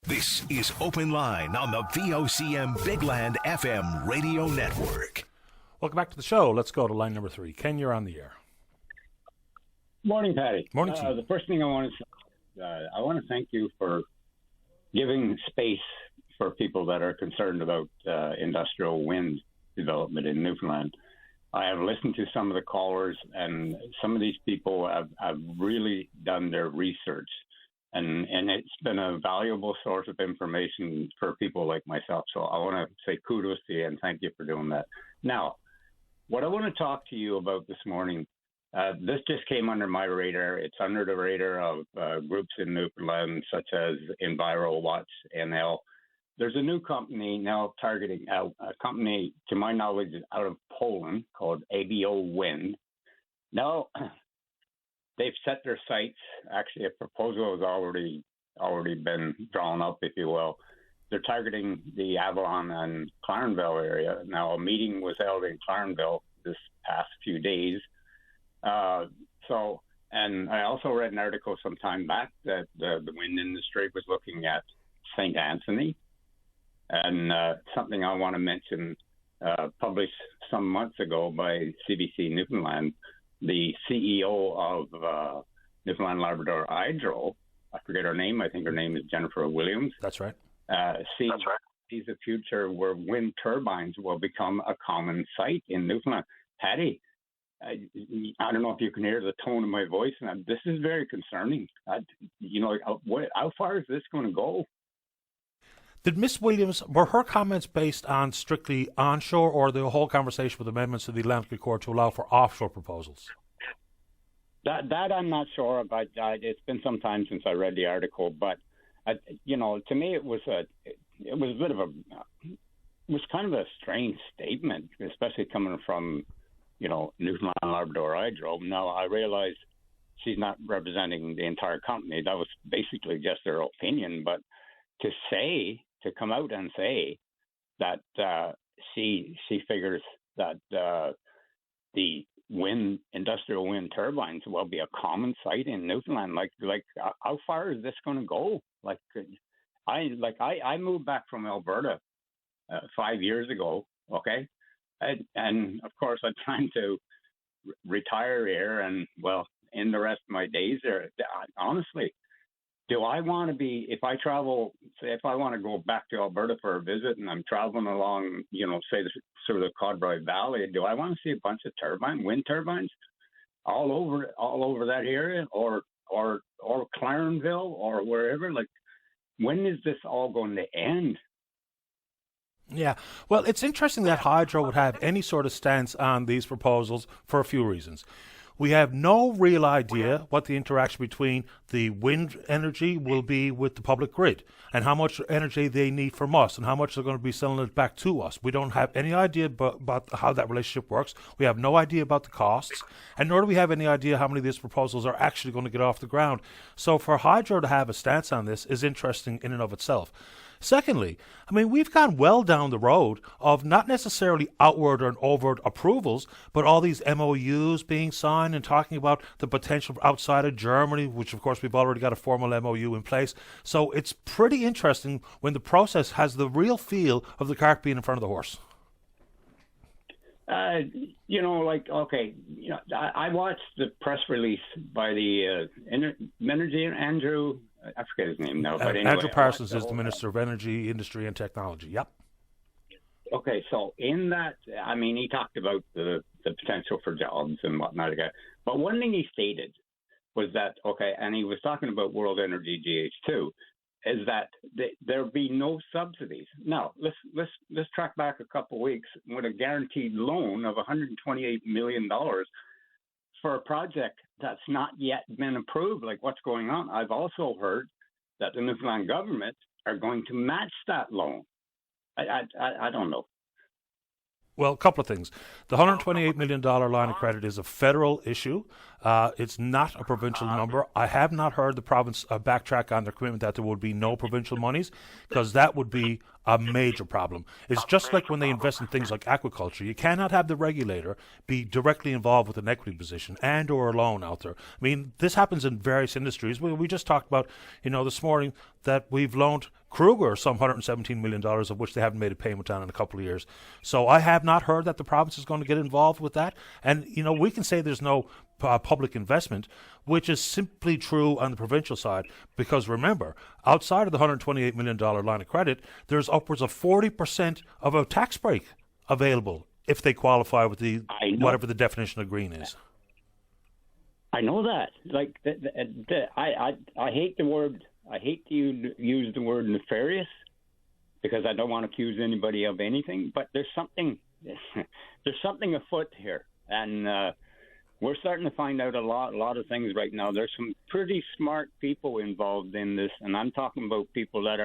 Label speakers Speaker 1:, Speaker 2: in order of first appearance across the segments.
Speaker 1: This is Open Line on the VOCM Big Land FM radio network.
Speaker 2: Welcome back to the show. Let's go to line number 3. Ken, you're on the air.
Speaker 3: Morning, Patty.
Speaker 2: Morning to you.
Speaker 3: The first thing I want to thank you for giving space for people that are concerned about industrial wind development in Newfoundland. I have listened to some of the callers, and some of these people have really done their research. And it's been a valuable source of information for people like myself. So I want to say kudos to you and thank you for doing that. Now, what I want to talk to you about this morning, this just came under my radar. It's under the radar of groups in Newfoundland, such as EnviroWatch NL. There's a new company now targeting a company, to my knowledge, out of Poland called ABO Wind. Now, they've set their sights. Actually, a proposal has already been drawn up, if you will. They're targeting the Avalon and Clarenville area. Now, a meeting was held in Clarenville this past few days. And I also read an article some time back that the wind industry was looking at St. Anthony. And something I want to mention, published some months ago by CBC Newfoundland, the CEO of Newfoundland Labrador Hydro, I forget her name, I think her name is Jennifer Williams.
Speaker 2: That's right.
Speaker 3: Sees a future where wind turbines will become a common sight in Newfoundland. Patty, I don't know if you can hear the tone of my voice, and this is very concerning. How far is this going to go?
Speaker 2: Did Miss Williams, were her comments based on strictly onshore, or the whole conversation with amendments to the Atlantic Accord to allow for offshore proposals?
Speaker 3: That I'm not sure about. It's been some time since I read the article, but to me it was a bit of it was kind of a strange statement, especially coming from Newfoundland Labrador Hydro. Now I realize she's not representing the entire company. That was basically just their opinion, but to come out and say that she figures that the industrial wind turbines will be a common sight in Newfoundland. Like how far is this going to go? I moved back from Alberta 5 years ago. Okay, and of course I'm trying to retire here and in the rest of my days there. Honestly, do I want to be, if I travel, say if I want to go back to Alberta for a visit and I'm traveling along, say the Codroy Valley, do I want to see a bunch of wind turbines all over that area or Clarenville or wherever? Like, when is this all going to end?
Speaker 2: Yeah, well, it's interesting that Hydro would have any sort of stance on these proposals for a few reasons. We have no real idea what the interaction between the wind energy will be with the public grid and how much energy they need from us and how much they're going to be selling it back to us. We don't have any idea about how that relationship works. We have no idea about the costs, and nor do we have any idea how many of these proposals are actually going to get off the ground. So for Hydro to have a stance on this is interesting in and of itself. Secondly, we've gone well down the road of not necessarily outward and overt approvals, but all these MOUs being signed and talking about the potential outside of Germany, which of course we've already got a formal MOU in place. So it's pretty interesting when the process has the real feel of the cart being in front of the horse.
Speaker 3: I watched the press release by the Energy Andrew. I forget his name now, but anyway.
Speaker 2: Andrew Parsons is the Minister of Energy, Industry and Technology. Yep.
Speaker 3: Okay, so in that, he talked about the potential for jobs and whatnot. But one thing he stated was that, and he was talking about World Energy GH2, is that there'll be no subsidies. Now, let's track back a couple of weeks with a guaranteed loan of $128 million for a project that's not yet been approved. Like, what's going on? I've also heard that the Newfoundland government are going to match that loan. I don't know.
Speaker 2: Well, a couple of things. The $128 million line of credit is a federal issue. It's not a provincial number. I have not heard the province backtrack on their commitment that there would be no provincial monies, because that would be a major problem. It's just like when they invest in things like aquaculture. You cannot have the regulator be directly involved with an equity position and or a loan out there. I mean, this happens in various industries. We just talked about, this morning that we've loaned Kruger some $117 million, of which they haven't made a payment on in a couple of years. So I have not heard that the province is going to get involved with that. And, we can say there's no public investment, which is simply true on the provincial side, because remember, outside of the $128 million line of credit, there's upwards of 40% of a tax break available if they qualify with the whatever the definition of green is.
Speaker 3: I know that. Like, I hate the word. I hate to use the word nefarious, because I don't want to accuse anybody of anything. But there's something afoot here, and we're starting to find out a lot of things right now. There's some pretty smart people involved in this, and I'm talking about people that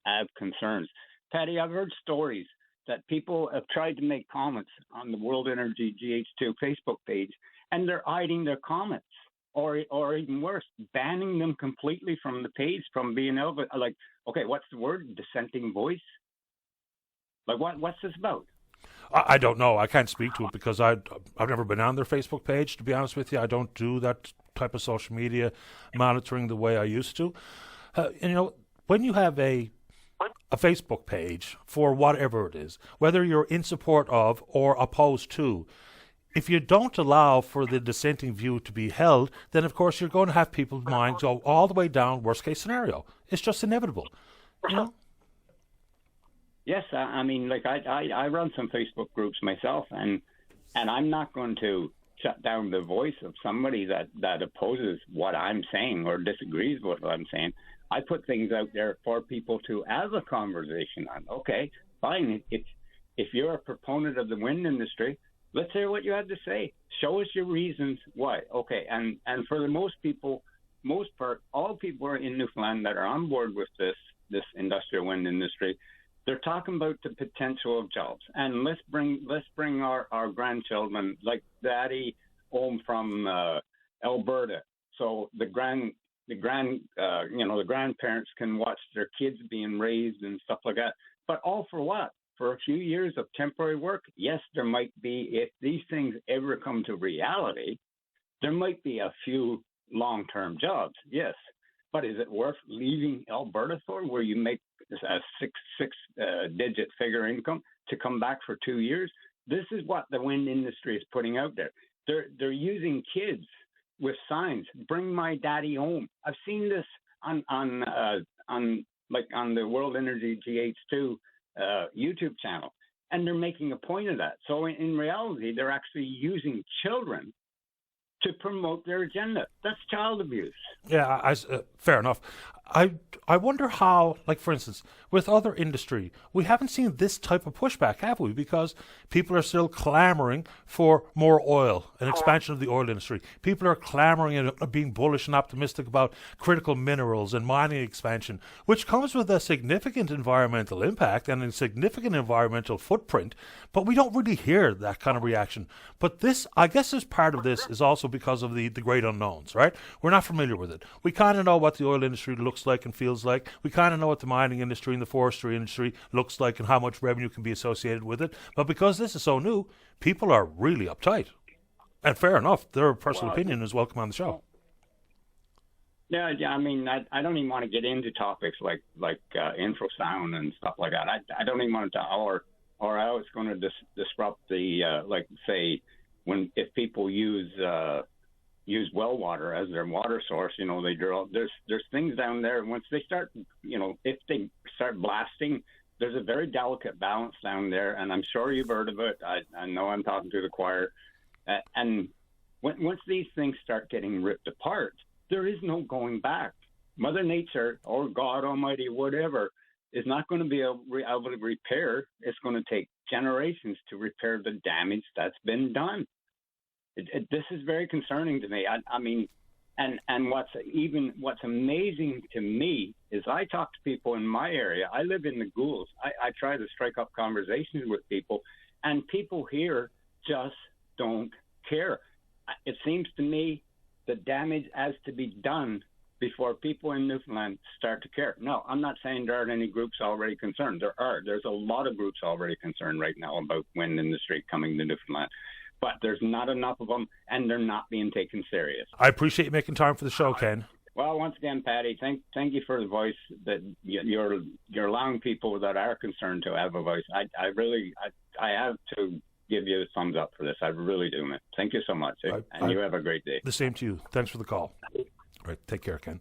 Speaker 3: have concerns. Patty, I've heard stories that people have tried to make comments on the World Energy GH2 Facebook page, and they're hiding their comments, or even worse, banning them completely from the page, from being able to, like, okay, what's the word? Dissenting voice? Like, what's this about?
Speaker 2: I don't know. I can't speak to it because I've never been on their Facebook page, to be honest with you. I don't do that type of social media monitoring the way I used to. When you have a Facebook page for whatever it is, whether you're in support of or opposed to, if you don't allow for the dissenting view to be held, then of course you're going to have people's minds go all the way down worst case scenario. It's just inevitable.
Speaker 3: Yes, I mean, like I run some Facebook groups myself, and I'm not going to shut down the voice of somebody that opposes what I'm saying or disagrees with what I'm saying. I put things out there for people to have a conversation on. Okay, fine. If you're a proponent of the wind industry, let's hear what you have to say. Show us your reasons why. Okay, and for the most part, all people are in Newfoundland that are on board with this industrial wind industry. They're talking about the potential of jobs, and let's bring our grandchildren, like Daddy home from Alberta, so the grandparents can watch their kids being raised and stuff like that. But all for what? For a few years of temporary work? Yes, there might be, if these things ever come to reality, there might be a few long-term jobs. Yes. But is it worth leaving Alberta for, where you make a six-digit figure income, to come back for 2 years? This is what the wind industry is putting out there. They're using kids with signs. Bring my daddy home. I've seen this on the World Energy GH2 YouTube channel, and they're making a point of that. So in reality, they're actually using children to promote their agenda. That's child abuse.
Speaker 2: Yeah, fair enough. I wonder how, like, for instance, with other industry, we haven't seen this type of pushback, have we? Because people are still clamoring for more oil, an expansion of the oil industry. People are clamoring and being bullish and optimistic about critical minerals and mining expansion, which comes with a significant environmental impact and a significant environmental footprint, but we don't really hear that kind of reaction. But this, I guess, as part of this is also because of the great unknowns, right? We're not familiar with it. We kind of know what the oil industry looks like and feels like. We kind of know what the mining industry and the forestry industry looks like and how much revenue can be associated with it. But because this is so new, people are really uptight. And fair enough, their personal opinion is welcome on the show.
Speaker 3: Yeah. I mean, I don't even want to get into topics like infrasound and stuff like that. I don't even want to, or how it's going to disrupt the like, say, if people use well water as their water source, they drill. There's things down there. Once they start, if they start blasting, there's a very delicate balance down there, and I'm sure you've heard of it. I know I'm talking to the choir. And once these things start getting ripped apart, there is no going back. Mother Nature, or God Almighty, whatever, is not going to be able to repair. It's going to take generations to repair the damage that's been done. This is very concerning to me. I mean, and what's amazing to me is I talk to people in my area. I live in the Ghouls. I try to strike up conversations with people, and people here just don't care. It seems to me the damage has to be done before people in Newfoundland start to care. No, I'm not saying there aren't any groups already concerned. There are. There's a lot of groups already concerned right now about wind industry coming to Newfoundland. But there's not enough of them, and they're not being taken serious.
Speaker 2: I appreciate you making time for the show, Ken.
Speaker 3: Well, once again, Patty, thank you for the voice that you're allowing people that are concerned to have a voice. I have to give you a thumbs up for this. I really do, man. Thank you so much. You have a great day.
Speaker 2: The same to you. Thanks for the call. All right, take care, Ken.